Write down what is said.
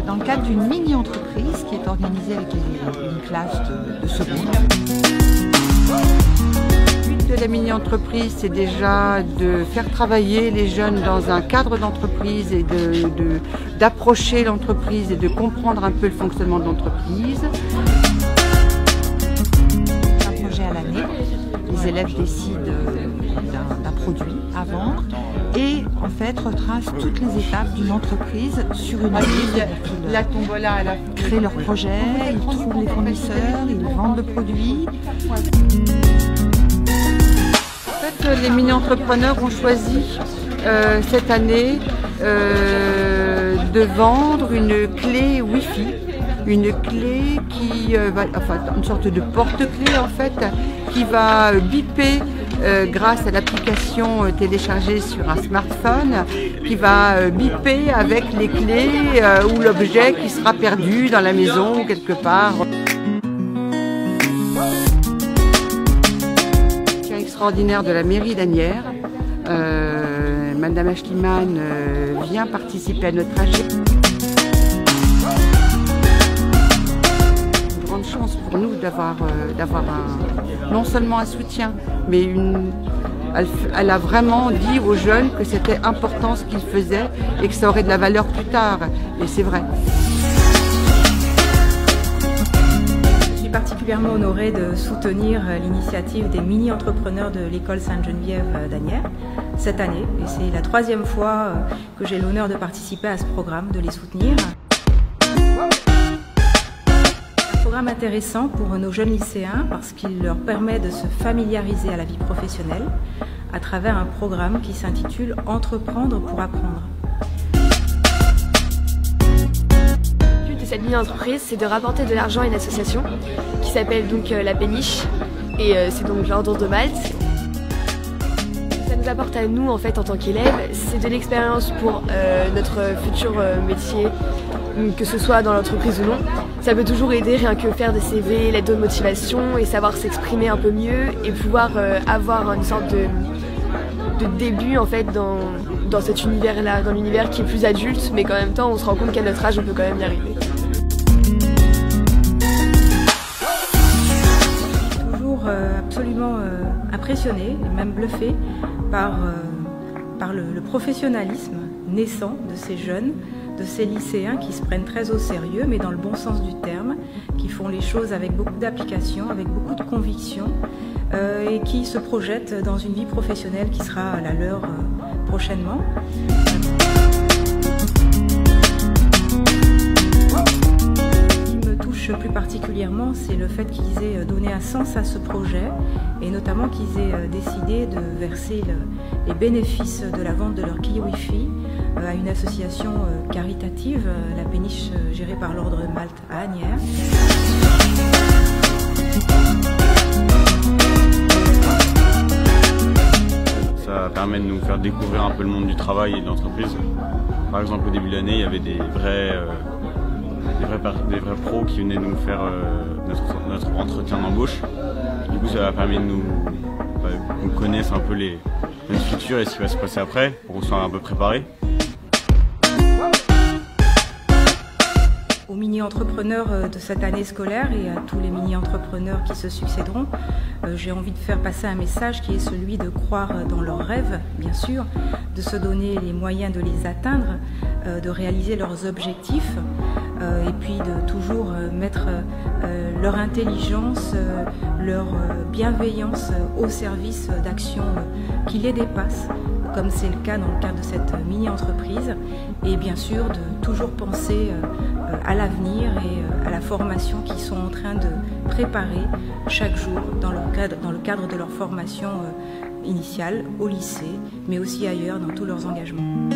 dans le cadre d'une mini-entreprise qui est organisée avec une classe de seconde. Le but de la mini-entreprise, c'est déjà de faire travailler les jeunes dans un cadre d'entreprise et d'approcher l'entreprise et de comprendre un peu le fonctionnement de l'entreprise. Un projet à l'année, les élèves décident d'un produit à vendre et en fait retracent toutes les étapes d'une entreprise sur une année. La tombola à la fin. Ils créent leur projet, ils trouvent les fournisseurs, ils vendent le produit. En fait, les mini-entrepreneurs ont choisi cette année de vendre une clé Wi-Fi. Une clé qui une sorte de porte-clé en fait, qui va biper grâce à l'application téléchargée sur un smartphone, qui va biper avec les clés ou l'objet qui sera perdu dans la maison ou quelque part. C'est extraordinaire de la mairie d'Asnières. Madame Ashliman vient participer à notre projet. Chance pour nous d'avoir non seulement un soutien, mais elle a vraiment dit aux jeunes que c'était important ce qu'ils faisaient et que ça aurait de la valeur plus tard. Et c'est vrai. Je suis particulièrement honorée de soutenir l'initiative des mini-entrepreneurs de l'école Sainte-Geneviève d'Asnières cette année. Et c'est la 3e fois que j'ai l'honneur de participer à ce programme, de les soutenir. Programme intéressant pour nos jeunes lycéens parce qu'il leur permet de se familiariser à la vie professionnelle à travers un programme qui s'intitule « Entreprendre pour apprendre ». Le but de cette mini-entreprise, c'est de rapporter de l'argent à une association qui s'appelle donc la Péniche et c'est donc l'Ordre de Malte. Ça nous apporte à nous en fait en tant qu'élèves, c'est de l'expérience pour notre futur métier, que ce soit dans l'entreprise ou non. Ça peut toujours aider, rien que faire des CV, lettres de motivation et savoir s'exprimer un peu mieux et pouvoir avoir une sorte de début en fait dans cet univers-là, dans l'univers qui est plus adulte, mais qu'en même temps on se rend compte qu'à notre âge on peut quand même y arriver. Toujours absolument impressionnée et même bluffée par le professionnalisme naissant de ces jeunes, de ces lycéens qui se prennent très au sérieux, mais dans le bon sens du terme, qui font les choses avec beaucoup d'application, avec beaucoup de conviction, et qui se projettent dans une vie professionnelle qui sera la leur prochainement. Ce qui me touche plus particulièrement, c'est le fait qu'ils aient donné un sens à ce projet, et notamment qu'ils aient décidé de verser les bénéfices de la vente de leur clé Wi-Fi à une association caritative, la Péniche, gérée par l'Ordre de Malte à Asnières. Ça permet de nous faire découvrir un peu le monde du travail et de l'entreprise. Par exemple, au début de l'année, il y avait des vrais pros qui venaient nous faire notre entretien d'embauche. Du coup, ça a permis de qu'on connaisse un peu notre futur et ce qui va se passer après, pour qu'on soit un peu préparés. Aux mini-entrepreneurs de cette année scolaire et à tous les mini-entrepreneurs qui se succéderont, j'ai envie de faire passer un message qui est celui de croire dans leurs rêves, bien sûr, de se donner les moyens de les atteindre, de réaliser leurs objectifs et puis de toujours mettre leur intelligence, leur bienveillance au service d'actions qui les dépassent, comme c'est le cas dans le cadre de cette mini-entreprise, et bien sûr de toujours penser à l'avenir et à la formation qu'ils sont en train de préparer chaque jour dans le cadre de leur formation initiale au lycée, mais aussi ailleurs dans tous leurs engagements.